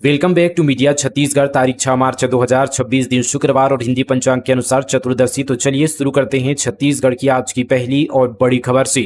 Welcome back to media Chhattisgarh. तारीख 6 मार्च 2026 दिन शुक्रवार और हिंदी पंचांग के अनुसार चतुर्दशी। तो चलिए शुरू करते हैं छत्तीसगढ़ की आज की पहली और बड़ी खबर से।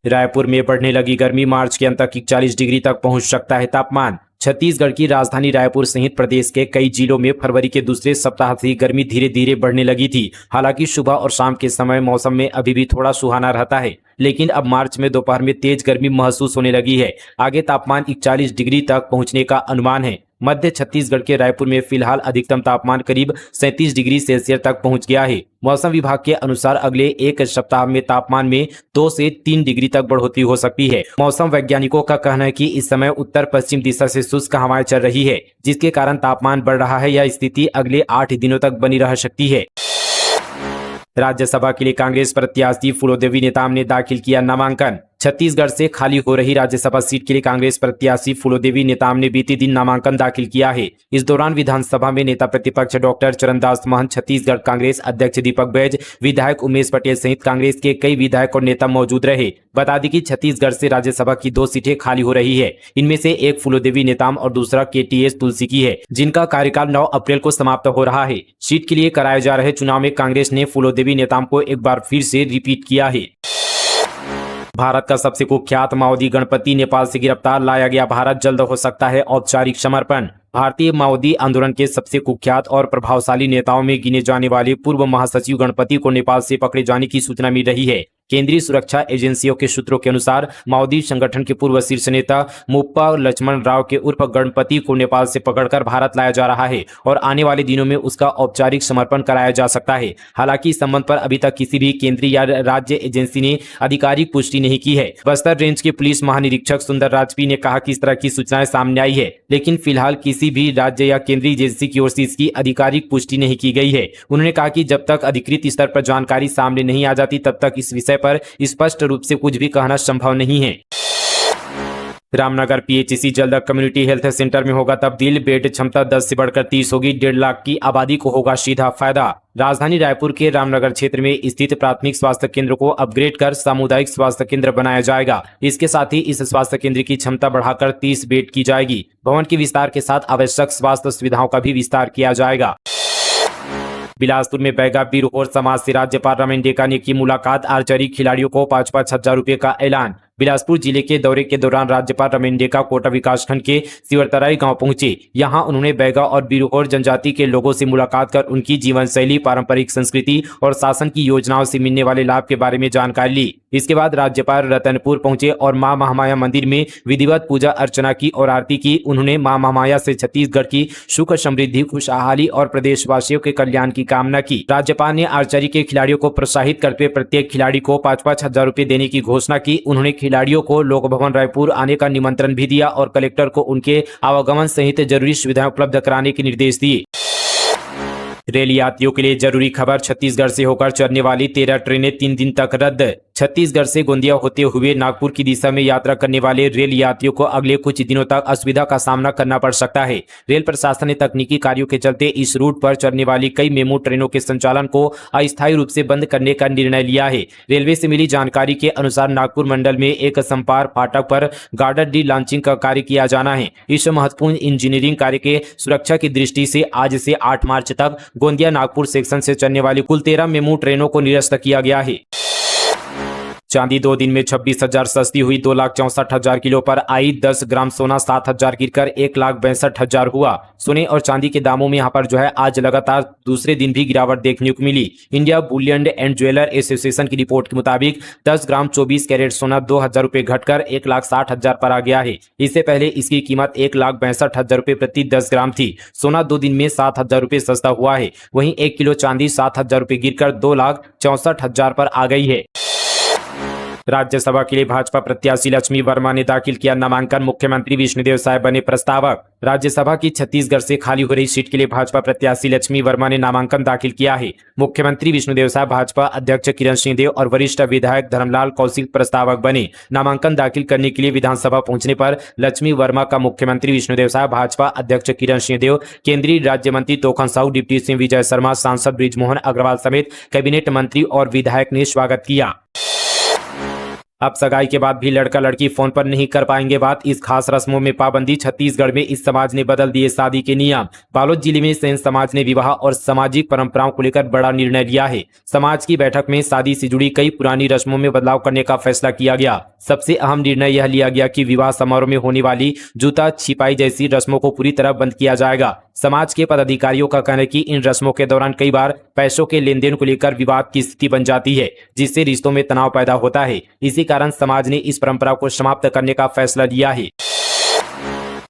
रायपुर में बढ़ने लगी गर्मी, मार्च के अंत तक 41 डिग्री तक पहुंच सकता है तापमान। छत्तीसगढ़ की राजधानी रायपुर सहित प्रदेश के कई जिलों में फरवरी के दूसरे सप्ताह से गर्मी धीरे धीरे बढ़ने लगी थी। हालांकि सुबह और शाम के समय मौसम में अभी भी थोड़ा सुहाना रहता है, लेकिन अब मार्च में दोपहर में तेज गर्मी महसूस होने लगी है। आगे तापमान 41 डिग्री तक पहुंचने का अनुमान है। मध्य छत्तीसगढ़ के रायपुर में फिलहाल अधिकतम तापमान करीब 37 डिग्री सेल्सियस तक पहुंच गया है। मौसम विभाग के अनुसार अगले एक सप्ताह में तापमान में 2 से 3 डिग्री तक बढ़ोतरी हो सकती है। मौसम वैज्ञानिकों का कहना है कि इस समय उत्तर पश्चिम दिशा से शुष्क हवाएं चल रही है, जिसके कारण तापमान बढ़ रहा है। यह स्थिति अगले 8 दिनों तक बनी रह सकती है। राज्यसभा के लिए कांग्रेस प्रत्याशी फूलोदेवी नेताम ने दाखिल किया नामांकन। छत्तीसगढ़ से खाली हो रही राज्यसभा सीट के लिए कांग्रेस प्रत्याशी फूलोदेवी नेताम ने बीते दिन नामांकन दाखिल किया है। इस दौरान विधानसभा में नेता प्रतिपक्ष डॉक्टर चरणदास महंत, छत्तीसगढ़ कांग्रेस अध्यक्ष दीपक बैज, विधायक उमेश पटेल सहित कांग्रेस के कई विधायक और नेता मौजूद रहे। बता दें कि छत्तीसगढ़ से राज्यसभा की 2 सीटें खाली हो रही है। इनमें से एक फूलोदेवी नेताम और दूसरा KTS तुलसी की है, जिनका कार्यकाल 9 अप्रैल को समाप्त हो रहा है। सीट के लिए कराए जा रहे चुनाव में कांग्रेस ने फूलोदेवी नेताम को एक बार फिर से रिपीट किया है। भारत का सबसे कुख्यात माओवादी गणपति नेपाल से गिरफ्तार, लाया गया भारत, जल्द हो सकता है औपचारिक समर्पण। भारतीय माओवादी आंदोलन के सबसे कुख्यात और प्रभावशाली नेताओं में गिने जाने वाले पूर्व महासचिव गणपति को नेपाल से पकड़े जाने की सूचना मिल रही है। केंद्रीय सुरक्षा एजेंसियों के सूत्रों के अनुसार माओवादी संगठन के पूर्व शीर्ष नेता मुप्पा लक्ष्मण राव के उर्फ गणपति को नेपाल से पकड़कर भारत लाया जा रहा है और आने वाले दिनों में उसका औपचारिक समर्पण कराया जा सकता है। हालांकि इस संबंध पर अभी तक किसी भी केंद्रीय या राज्य एजेंसी ने आधिकारिक पुष्टि नहीं की है। बस्तर रेंज के पुलिस महानिरीक्षक सुंदर राजपी ने कहा कि इस तरह की सूचनाएं सामने आई है, लेकिन फिलहाल किसी भी राज्य या केंद्रीय एजेंसी की ओर से इसकी आधिकारिक पुष्टि नहीं की गई है। उन्होंने कहा कि जब तक अधिकृत स्तर पर जानकारी सामने नहीं आ जाती, तब तक इस विषय पर स्पष्ट रूप से कुछ भी कहना संभव नहीं है। रामनगर PHC जल्द कम्युनिटी हेल्थ सेंटर में होगा तब्दील, बेड क्षमता 10 से बढ़कर 30 होगी। 1.5 लाख की आबादी को होगा सीधा फायदा। राजधानी रायपुर के रामनगर क्षेत्र में स्थित प्राथमिक स्वास्थ्य केंद्र को अपग्रेड कर सामुदायिक स्वास्थ्य केंद्र बनाया जाएगा। इसके साथ ही इस स्वास्थ्य केंद्र की क्षमता बढ़ाकर 30 बेड की जाएगी। भवन के विस्तार के साथ आवश्यक स्वास्थ्य सुविधाओं का भी विस्तार किया जाएगा। बिलासपुर में बैगा बिरहोर समाज से राज्यपाल रमेन डेका ने की मुलाकात, आर्चरी खिलाड़ियों को 5-5 हजार रुपए का ऐलान। बिलासपुर जिले के दौरे के दौरान राज्यपाल रमेन डेका कोटा विकासखंड के सिवरतराई गांव पहुंचे। यहां उन्होंने बैगा और बिरहोर जनजाति के लोगों से मुलाकात कर उनकी जीवन शैली, पारंपरिक संस्कृति और शासन की योजनाओं से मिलने वाले लाभ के बारे में जानकारी ली। इसके बाद राज्यपाल रतनपुर पहुंचे और मां महामाया मंदिर में विधिवत पूजा अर्चना की और आरती की। उन्होंने मां महामाया से छत्तीसगढ़ की सुख समृद्धि, खुशहाली और प्रदेशवासियों के कल्याण की कामना की। राज्यपाल ने आर्चरी के खिलाड़ियों को प्रोत्साहित करते प्रत्येक खिलाड़ी को 5-5 हजार रुपए देने की घोषणा की। उन्होंने खिलाड़ियों को लोक भवन रायपुर आने का निमंत्रण भी दिया और कलेक्टर को उनके आवागमन सहित जरूरी सुविधाएं उपलब्ध कराने के निर्देश दिए। रेल यात्रियों के लिए जरूरी खबर, छत्तीसगढ़ से होकर चलने वाली 13 ट्रेनें 3 दिन तक रद्द। छत्तीसगढ़ से गोंदिया होते हुए नागपुर की दिशा में यात्रा करने वाले रेल यात्रियों को अगले कुछ दिनों तक असुविधा का सामना करना पड़ सकता है। रेल प्रशासन ने तकनीकी कार्यों के चलते इस रूट पर चलने वाली कई मेमू ट्रेनों के संचालन को अस्थायी रूप से बंद करने का निर्णय लिया है। रेलवे से मिली जानकारी के अनुसार नागपुर मंडल में एक संपार फाटक पर गार्डर डी लॉन्चिंग का कार्य किया जाना है। इस महत्वपूर्ण इंजीनियरिंग कार्य के सुरक्षा की दृष्टि से आज से 8 मार्च तक गोंदिया नागपुर सेक्शन से चलने वाली कुल 13 मेमू ट्रेनों को निरस्त किया गया है। चांदी 2 दिन में 26,000 सस्ती हुई, 2,64,000 किलो पर आई। 10 ग्राम सोना 7,000 गिरकर 1,62,000 हुआ। सोने और चांदी के दामों में यहाँ पर आज लगातार दूसरे दिन भी गिरावट देखने को मिली। India bullion and jeweller association की रिपोर्ट के मुताबिक 10 ग्राम 24 कैरेट सोना 2,000 रुपए घटकर 1,60,000 पर आ गया है। इससे पहले इसकी कीमत 1,62,000 रुपए प्रति 10 ग्राम थी। सोना 2 दिन में 7,000 रुपए सस्ता हुआ है। वहीं 1 किलो चांदी 7,000 रुपए गिरकर 2,64,000 पर आ गई है। राज्यसभा के लिए भाजपा प्रत्याशी लक्ष्मी वर्मा ने दाखिल किया नामांकन, मुख्यमंत्री विष्णुदेव साय बने प्रस्तावक। राज्यसभा की छत्तीसगढ़ से खाली हो रही सीट के लिए भाजपा प्रत्याशी लक्ष्मी वर्मा ने नामांकन दाखिल किया है। मुख्यमंत्री विष्णुदेव साय, भाजपा अध्यक्ष किरण सिंहदेव और वरिष्ठ विधायक धर्मलाल कौशिक प्रस्तावक बने। नामांकन दाखिल करने के लिए विधानसभा पहुंचने पर लक्ष्मी वर्मा का मुख्यमंत्री विष्णुदेव साय, भाजपा अध्यक्ष किरण सिंहदेव, केंद्रीय राज्य मंत्री तोखन साहू, डिप्टी सिंह विजय शर्मा, सांसद बृजमोहन अग्रवाल समेत कैबिनेट मंत्री और विधायक ने स्वागत किया। अब सगाई के बाद भी लड़का लड़की फोन पर नहीं कर पाएंगे बात, इस खास रस्मों में पाबंदी। छत्तीसगढ़ में इस समाज ने बदल दिए शादी के नियम। बालोद जिले में सेन समाज ने विवाह और सामाजिक परंपराओं को लेकर बड़ा निर्णय लिया है। समाज की बैठक में शादी से जुड़ी कई पुरानी रस्मों में बदलाव करने का फैसला किया गया। सबसे अहम निर्णय यह लिया गया कि विवाह समारोह में होने वाली जूता छिपाई जैसी रस्मों को पूरी तरह बंद किया जाएगा। समाज के पदाधिकारियों का कहना है कि इन रस्मों के दौरान कई बार पैसों के लेन देन को लेकर विवाद की स्थिति बन जाती है, जिससे रिश्तों में तनाव पैदा होता है। इसी कारण समाज ने इस परंपरा को समाप्त करने का फैसला लिया है।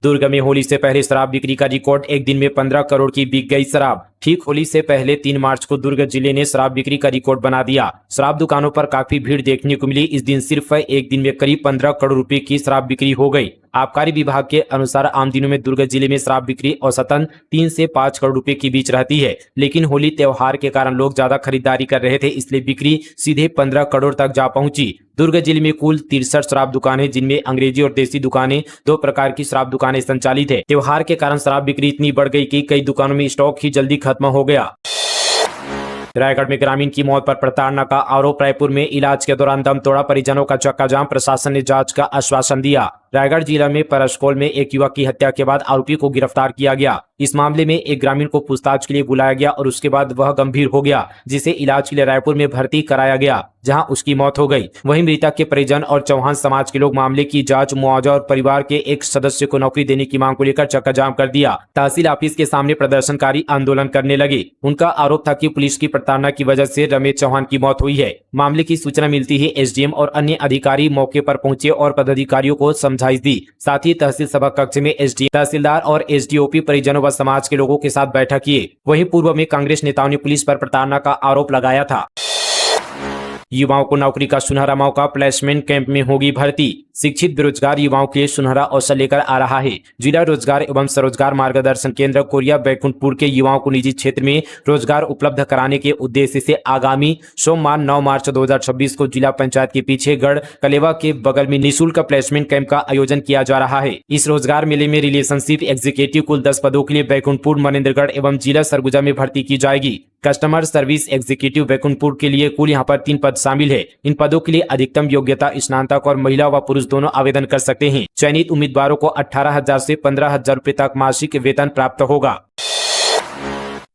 दुर्ग में होली से पहले शराब बिक्री का रिकॉर्ड, एक दिन में 15 करोड़ की बिक गई शराब। ठीक होली से पहले 3 मार्च को दुर्ग जिले ने शराब बिक्री का रिकॉर्ड बना दिया। शराब दुकानों पर काफी भीड़ देखने को मिली। इस दिन सिर्फ एक दिन में करीब 15 करोड़ रुपए की शराब बिक्री हो गई। आबकारी विभाग के अनुसार आम दिनों में दुर्ग जिले में शराब बिक्री औसतन 3 से 5 करोड़ रुपए के बीच रहती है, लेकिन होली त्योहार के कारण लोग ज्यादा खरीदारी कर रहे थे, इसलिए बिक्री सीधे 15 करोड़ तक जा पहुंची। दुर्ग जिले में कुल 63 शराब दुकानें, जिनमें अंग्रेजी और देसी दुकानें, 2 प्रकार की शराब दुकानें संचालित है। त्योहार के कारण शराब बिक्री इतनी बढ़ गई कि कई दुकानों में स्टॉक ही जल्दी खत्म हो गया। रायगढ़ में ग्रामीण की मौत पर प्रताड़ना का आरोप, रायपुर में इलाज के दौरान दम तोड़ा, परिजनों का चक्का जाम, प्रशासन ने जांच का आश्वासन दिया। रायगढ़ जिला में परसकोल में एक युवक की हत्या के बाद आरोपी को गिरफ्तार किया गया। इस मामले में एक ग्रामीण को पूछताछ के लिए बुलाया गया और उसके बाद वह गंभीर हो गया, जिसे इलाज के लिए रायपुर में भर्ती कराया गया, जहां उसकी मौत हो गई। वहीं मृतक के परिजन और चौहान समाज के लोग मामले की जांच, मुआवजा और परिवार के एक सदस्य को नौकरी देने की मांग को लेकर चक्का जाम कर दिया। तहसील ऑफिस के सामने प्रदर्शनकारी आंदोलन करने लगे। उनका आरोप था कि पुलिस की प्रताड़ना की वजह से रमेश चौहान की मौत हुई है। मामले की सूचना मिलती ही एसडीएम और अन्य अधिकारी मौके पर पहुंचे और पदाधिकारियों को समझाइश दी। साथ ही तहसील सभा कक्ष में एसडीएम, तहसीलदार और एसडीओपी परिजनों व समाज के लोगों के साथ बैठक किए। वहीं पूर्व में कांग्रेस नेताओं ने पुलिस पर प्रताड़ना का आरोप लगाया था। युवाओं को नौकरी का सुनहरा मौका, प्लेसमेंट कैंप में होगी भर्ती। शिक्षित बेरोजगार युवाओं के लिए सुनहरा अवसर लेकर आ रहा है। जिला रोजगार एवं स्वरोजगार मार्गदर्शन केंद्र कोरिया बैकुंठपुर के युवाओं को निजी क्षेत्र में रोजगार उपलब्ध कराने के उद्देश्य से आगामी सोमवार 9 मार्च 2026 को जिला पंचायत के पीछे गढ़ कलेवा के बगल में निःशुल्क प्लेसमेंट कैंप का आयोजन किया जा रहा है। इस रोजगार मेले में रिलेशनशिप एग्जीक्यूटिव कुल 10 पदों के लिए बैकुंठपुर, मनेन्द्रगढ़ एवं जिला सरगुजा में भर्ती की जाएगी। कस्टमर सर्विस एग्जीक्यूटिव बैकुंठपुर के लिए कुल यहाँ पर 3 पद शामिल है। इन पदों के लिए अधिकतम योग्यता स्नातक और महिला व पुरुष दोनों आवेदन कर सकते हैं। चयनित उम्मीदवारों को 18,000 से 15,000 रुपए तक मासिक वेतन प्राप्त होगा।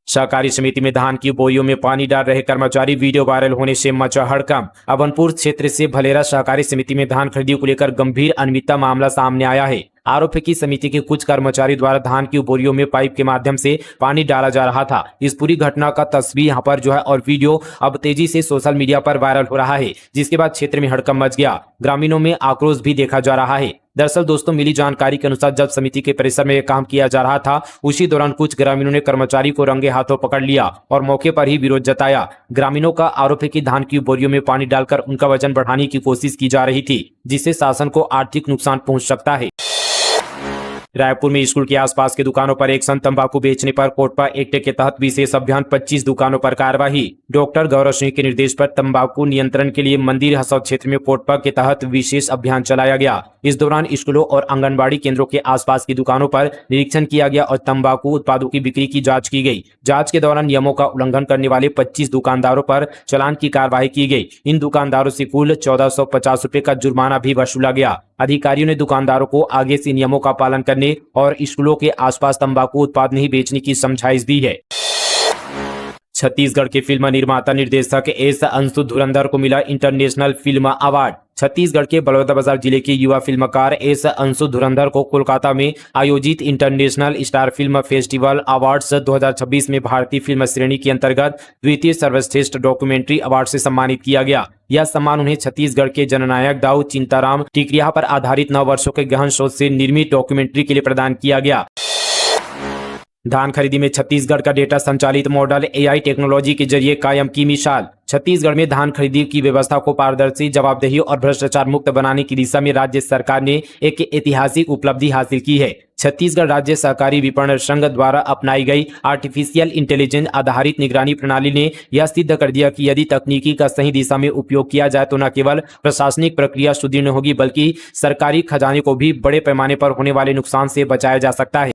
सहकारी समिति में धान की बोरियों में पानी डाल रहे कर्मचारी, वीडियो वायरल होने से मचा हड़कंप। अभनपुर क्षेत्र से भलेरा सहकारी समिति में धान खरीदी को लेकर गंभीर अनियमितता मामला सामने आया है। आरोप है कि समिति के कुछ कर्मचारी द्वारा धान की बोरियों में पाइप के माध्यम से पानी डाला जा रहा था। इस पूरी घटना का तस्वीर यहाँ पर जो है और वीडियो अब तेजी से सोशल मीडिया पर वायरल हो रहा है, जिसके बाद क्षेत्र में हड़कंप मच गया। ग्रामीणों में आक्रोश भी देखा जा रहा है। दरअसल दोस्तों, मिली जानकारी के अनुसार जब समिति के परिसर में काम किया जा रहा था, उसी दौरान कुछ ग्रामीणों ने कर्मचारी को रंगे हाथों पकड़ लिया और मौके पर ही विरोध जताया। ग्रामीणों का आरोप है कि धान की बोरियों में पानी डालकर उनका वजन बढ़ाने की कोशिश की जा रही थी, जिससे शासन को आर्थिक नुकसान पहुंच सकता है। रायपुर में स्कूल के आसपास की दुकानों पर एक संग तंबाकू बेचने पर कोटपा एक्ट के तहत विशेष अभियान, 25 दुकानों पर कार्रवाई। डॉक्टर गौरव सिंह के निर्देश पर तंबाकू नियंत्रण के लिए मंदिर हसौद क्षेत्र में कोटपा के तहत विशेष अभियान चलाया गया। इस दौरान स्कूलों और आंगनबाड़ी केंद्रों के आसपास की दुकानों पर निरीक्षण किया गया और तंबाकू उत्पादों की बिक्री की जाँच की गई। जाँच के दौरान नियमों का उल्लंघन करने वाले 25 दुकानदारों पर चालान की कार्रवाई की गई। इन दुकानदारों से कुल 1450 रुपए का जुर्माना भी वसूला गया। अधिकारियों ने दुकानदारों को आगे से नियमों का पालन करने और स्कूलों के आसपास तंबाकू उत्पाद नहीं बेचने की समझाइश दी है। छत्तीसगढ़ के फिल्म निर्माता निर्देशक एस अंशु धुरंधर को मिला इंटरनेशनल फिल्म अवार्ड। छत्तीसगढ़ के बलौदाबाजार जिले के युवा फिल्मकार एस अंशु धुरंधर को कोलकाता में आयोजित international star film festival awards 2026 में भारतीय फिल्म श्रेणी के अंतर्गत द्वितीय सर्वश्रेष्ठ डॉक्यूमेंट्री अवार्ड से सम्मानित किया गया। यह सम्मान उन्हें छत्तीसगढ़ के जननायक दाऊ चिंताराम टिकरिहा पर आधारित 9 वर्षों के गहन शोध से निर्मित डॉक्यूमेंट्री के लिए प्रदान किया गया। धान खरीदी में छत्तीसगढ़ का डेटा संचालित मॉडल एआई टेक्नोलॉजी के जरिए कायम की मिसाल। छत्तीसगढ़ में धान खरीदी की व्यवस्था को पारदर्शी, जवाबदेही और भ्रष्टाचार मुक्त बनाने की दिशा में राज्य सरकार ने एक ऐतिहासिक उपलब्धि हासिल की है। छत्तीसगढ़ राज्य सहकारी विपणन संघ द्वारा अपनाई गई आर्टिफिशियल इंटेलिजेंस आधारित निगरानी प्रणाली ने यह सिद्ध कर दिया कि यदि तकनीकी का सही दिशा में उपयोग किया जाए तो न केवल प्रशासनिक प्रक्रिया सुदृढ़ होगी, बल्कि सरकारी खजाने को भी बड़े पैमाने पर होने वाले नुकसान से बचाया जा सकता है।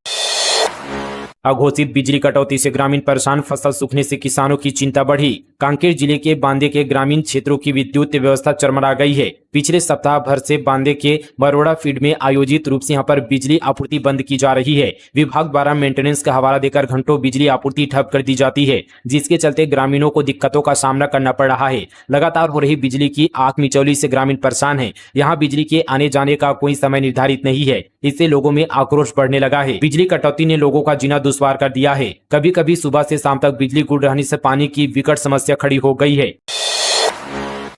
अघोषित बिजली कटौती से ग्रामीण परेशान, फसल सूखने से किसानों की चिंता बढ़ी। कांकेर जिले के बांदे के ग्रामीण क्षेत्रों की विद्युत व्यवस्था चरमरा गई है। पिछले सप्ताह भर से बांदे के बरोड़ा फील्ड में आयोजित रूप से यहां पर बिजली आपूर्ति बंद की जा रही है। विभाग द्वारा मेंटेनेंस का हवाला देकर घंटों बिजली आपूर्ति ठप कर दी जाती है, जिसके चलते ग्रामीणों को दिक्कतों का सामना करना पड़ रहा है। लगातार हो रही बिजली की आंख मिचौली से ग्रामीण परेशान है। यहाँ बिजली के आने जाने का कोई समय निर्धारित नहीं है, इससे लोगों में आक्रोश बढ़ने लगा है। बिजली कटौती ने लोगों का जीना दुश्वार कर दिया है। कभी कभी सुबह से शाम तक बिजली गुल रहने से पानी की विकट समस्या खड़ी हो गई है।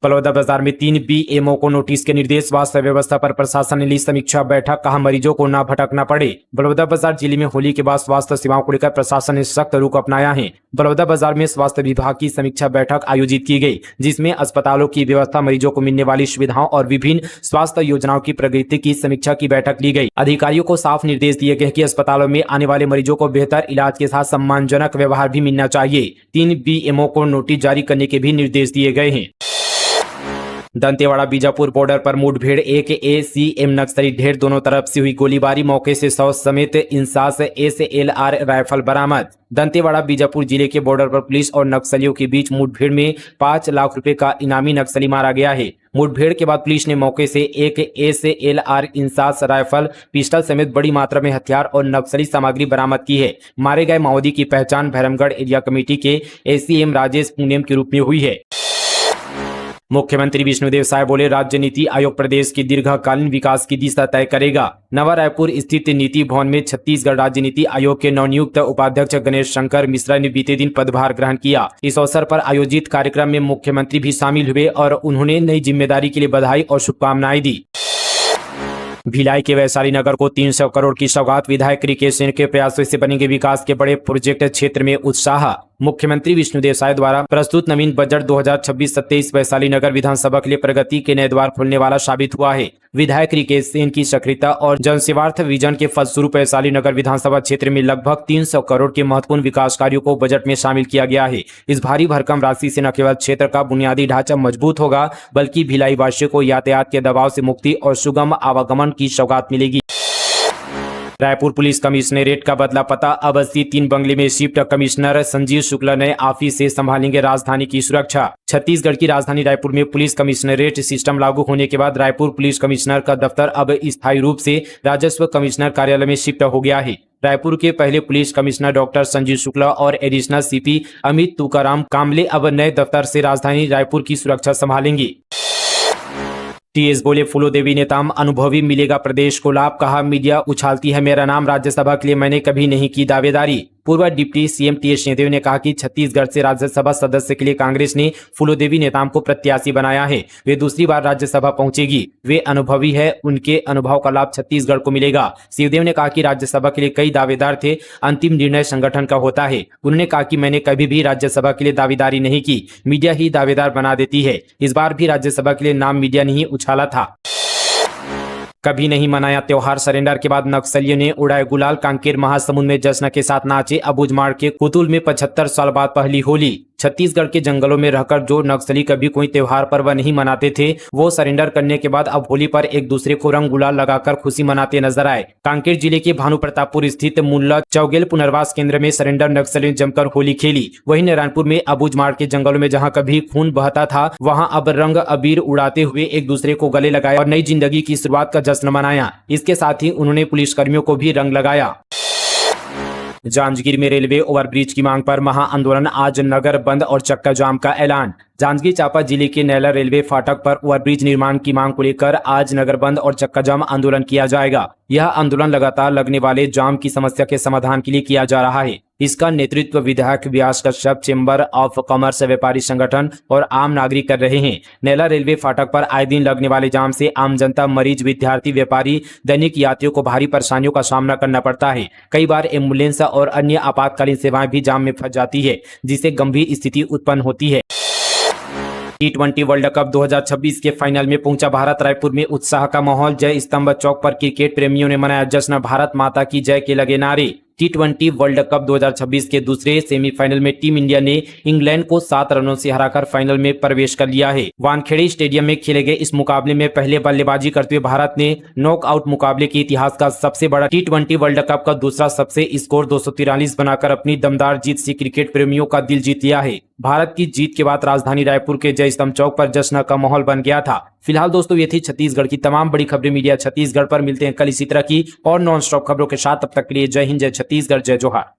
बलौदा बाजार में 3 बीएमओ को नोटिस के निर्देश। स्वास्थ्य व्यवस्था पर प्रशासन ने ली समीक्षा बैठक, कहा मरीजों को ना भटकना पड़े। बलौदा बाजार जिले में होली के बाद स्वास्थ्य सेवाओं को लेकर प्रशासन ने सख्त रुख अपनाया है। बलौदा बाजार में स्वास्थ्य विभाग की समीक्षा बैठक आयोजित की गई, जिसमें अस्पतालों की व्यवस्था, मरीजों को मिलने वाली सुविधाओं और विभिन्न स्वास्थ्य योजनाओं की प्रगति की समीक्षा की बैठक ली गई। अधिकारियों को साफ निर्देश दिए गए कि अस्पतालों में आने वाले मरीजों को बेहतर इलाज के साथ सम्मानजनक व्यवहार भी मिलना चाहिए। 3 बीएमओ को नोटिस जारी करने के भी निर्देश दिए गए हैं। दंतेवाड़ा बीजापुर बॉर्डर पर मुठभेड़, एक एसीएम नक्सली ढेर, दोनों तरफ से हुई गोलीबारी, मौके से 100 समेत इंसास एसएलआर राइफल बरामद। दंतेवाड़ा बीजापुर जिले के बॉर्डर पर पुलिस और नक्सलियों के बीच मुठभेड़ में 5 लाख रुपए का इनामी नक्सली मारा गया है। मुठभेड़ के बाद पुलिस ने मौके से एक एसएलआर इंसास राइफल, पिस्टल समेत बड़ी मात्रा में हथियार और नक्सली सामग्री बरामद की है। मारे गए माओवादी की पहचान भैरमगढ़ एरिया कमेटी के एसीएम राजेश पुनेम के रूप में हुई है। मुख्यमंत्री विष्णुदेव साय बोले, राज्य नीति आयोग प्रदेश के दीर्घकालीन विकास की दिशा तय करेगा। नवा रायपुर स्थित नीति भवन में छत्तीसगढ़ राज्य नीति आयोग के नवनियुक्त उपाध्यक्ष गणेश शंकर मिश्रा ने बीते दिन पदभार ग्रहण किया। इस अवसर पर आयोजित कार्यक्रम में मुख्यमंत्री भी शामिल हुए और उन्होंने नई जिम्मेदारी के लिए बधाई और शुभकामनाएं दी। भिलाई के वैशाली नगर को 300 करोड़ की सौगात, विधायक रिकेश सिंह के प्रयासों से बनेंगे विकास के बड़े प्रोजेक्ट, क्षेत्र में उत्साह। मुख्यमंत्री विष्णुदेव साय द्वारा प्रस्तुत नवीन बजट 2026-27 वैशाली नगर विधानसभा के लिए प्रगति के नए द्वार खोलने वाला साबित हुआ है। विधायक रिकेश सिंह की सक्रियता और जनसेवार्थ विजन के फलस्वरूप वैशाली नगर विधानसभा क्षेत्र में लगभग 300 करोड़ के महत्वपूर्ण विकास कार्यों को बजट में शामिल किया गया है। इस भारी भरकम राशि से न केवल क्षेत्र का बुनियादी ढांचा मजबूत होगा, बल्कि भिलाई वासियों को यातायात के दबाव से मुक्ति और सुगम आवागमन की सौगात मिलेगी। रायपुर पुलिस कमिश्नरेट का बदला पता, अब 3 बंगले में शिफ्ट। कमिश्नर संजीव शुक्ला नए ऑफिस से संभालेंगे राजधानी की सुरक्षा। छत्तीसगढ़ की राजधानी रायपुर में पुलिस कमिश्नरेट सिस्टम लागू होने के बाद रायपुर पुलिस कमिश्नर का दफ्तर अब स्थायी रूप से राजस्व कमिश्नर कार्यालय में शिफ्ट हो गया है। रायपुर के पहले police commissioner doctor Sanjeev Shukla और एडिशनल सीपी अमित तुकाराम कामले अब नए दफ्तर से राजधानी रायपुर की सुरक्षा संभालेंगे। टीएस बोले, फूलोदेवी नेताम अनुभवी, मिलेगा प्रदेश को लाभ। कहा, मीडिया उछालती है मेरा नाम, राज्यसभा के लिए मैंने कभी नहीं की दावेदारी। पूर्व डिप्टी सीएम टीएस सिंहदेव ने कहा कि छत्तीसगढ़ से राज्यसभा सदस्य के लिए कांग्रेस ने फूलोदेवी नेताम को प्रत्याशी बनाया है। वे दूसरी बार राज्यसभा पहुंचेगी। वे अनुभवी है, उनके अनुभव का लाभ छत्तीसगढ़ को मिलेगा। सिंहदेव ने कहा कि राज्यसभा के लिए कई दावेदार थे, अंतिम निर्णय संगठन का होता है। उन्होंने कहा कि मैंने कभी भी राज्यसभा के लिए दावेदारी नहीं की, मीडिया ही दावेदार बना देती है। इस बार भी राज्यसभा के लिए नाम मीडिया ने ही उछाला था। कभी नहीं मनाया त्योहार, सरेंडर के बाद नक्सलियों ने उड़ाए गुलाल। कांकेर महासमुंद में जश्न के साथ नाचे। अबूझमाड़ के कुतुल में 75 साल बाद पहली होली। छत्तीसगढ़ के जंगलों में रहकर जो नक्सली कभी कोई त्योहार पर्व नहीं मनाते थे, वो सरेंडर करने के बाद अब होली पर एक दूसरे को रंग गुलाल लगाकर खुशी मनाते नजर आए। कांकेर जिले के भानु प्रतापपुर स्थित मुल्ला चौगेल पुनर्वास केंद्र में सरेंडर नक्सलियों ने जमकर होली खेली। वहीं नारायणपुर में अबूझमाड़ के जंगलों में जहां कभी खून बहता था, वहां अब रंग अबीर उड़ाते हुए एक दूसरे को गले लगाया और नई जिंदगी की शुरुआत का जश्न मनाया। इसके साथ ही उन्होंने पुलिसकर्मियों को भी रंग लगाया। जांजगीर में रेलवे ओवरब्रिज की मांग पर महाआंदोलन, आज नगर बंद और चक्का जाम का ऐलान। जांजगीर चांपा जिले के नैला रेलवे फाटक पर ओवरब्रिज निर्माण की मांग को लेकर आज नगर बंद और चक्का जाम आंदोलन किया जाएगा। यह आंदोलन लगातार लगने वाले जाम की समस्या के समाधान के लिए किया जा रहा है। इसका नेतृत्व विधायक व्यास कश्यप, चेंबर ऑफ कॉमर्स, व्यापारी संगठन और आम नागरिक कर रहे हैं। नैला रेलवे फाटक पर आए दिन लगने वाले जाम से आम जनता, मरीज, विद्यार्थी, व्यापारी, दैनिक यात्रियों को भारी परेशानियों का सामना करना पड़ता है। कई बार एम्बुलेंस और अन्य आपातकालीन सेवाएं भी जाम में फंस जाती है, जिससे गंभीर स्थिति उत्पन्न होती है। T20 वर्ल्ड कप 2026 के फाइनल में पहुंचा भारत। रायपुर में उत्साह का माहौल। जय स्तंभ चौक पर क्रिकेट प्रेमियों ने मनाया जश्न। भारत माता की जय के लगे नारे। T20 वर्ल्ड कप 2026 के दूसरे सेमीफाइनल में टीम इंडिया ने इंग्लैंड को 7 रनों से हराकर फाइनल में प्रवेश कर लिया है। वानखेड़े स्टेडियम में खेले गए इस मुकाबले में पहले बल्लेबाजी करते हुए भारत ने नॉकआउट मुकाबले के इतिहास का सबसे बड़ा T20 वर्ल्ड कप का दूसरा सबसे स्कोर 243 बनाकर अपनी दमदार जीत से क्रिकेट प्रेमियों का दिल जीत लिया है। भारत की जीत के बाद राजधानी रायपुर के जय स्तंभ चौक पर जश्न का माहौल बन गया था। फिलहाल दोस्तों ये थी छत्तीसगढ़ की तमाम बड़ी खबरें मीडिया छत्तीसगढ़ पर। मिलते हैं कल इसी तरह की और नॉन स्टॉप खबरों के साथ। तब तक के लिए जय हिंद, जय छत्तीसगढ़, जय जोहार।